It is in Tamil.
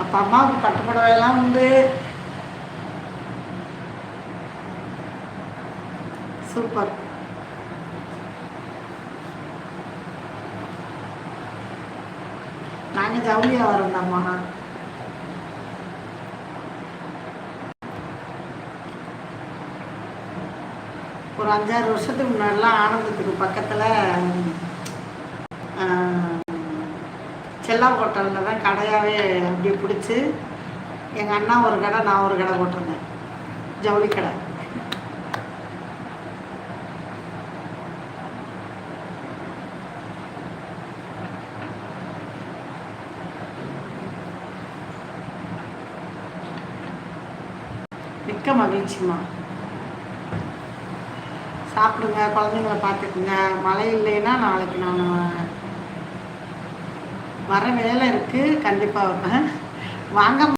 அப்போ அம்மாவுக்கு பட்டு புடவையெல்லாம் உண்டு. சூப்பர். நாங்கள் ஜவுளியாக வரோம்டாம்மா. ஒரு 5-6 வருஷத்துக்கு முன்னாடிலாம் ஆனந்தத்துக்கு பக்கத்தில் செல்லா ஹோட்டலில் தான் கடையாகவே அப்படியே பிடிச்சி எங்கள் அண்ணா ஒரு கடை, நான் ஒரு கடை போட்டிருந்தேன், ஜவுளி கடை. மிக்க மகிழ்ச்சிம்மா. சாப்பிடுங்க, குழந்தைங்கள பார்த்துக்குங்க. மழை இல்லைன்னா நாளைக்கு நான் வர வேலை இருக்குது, கண்டிப்பாக வைப்பேன். வாங்க.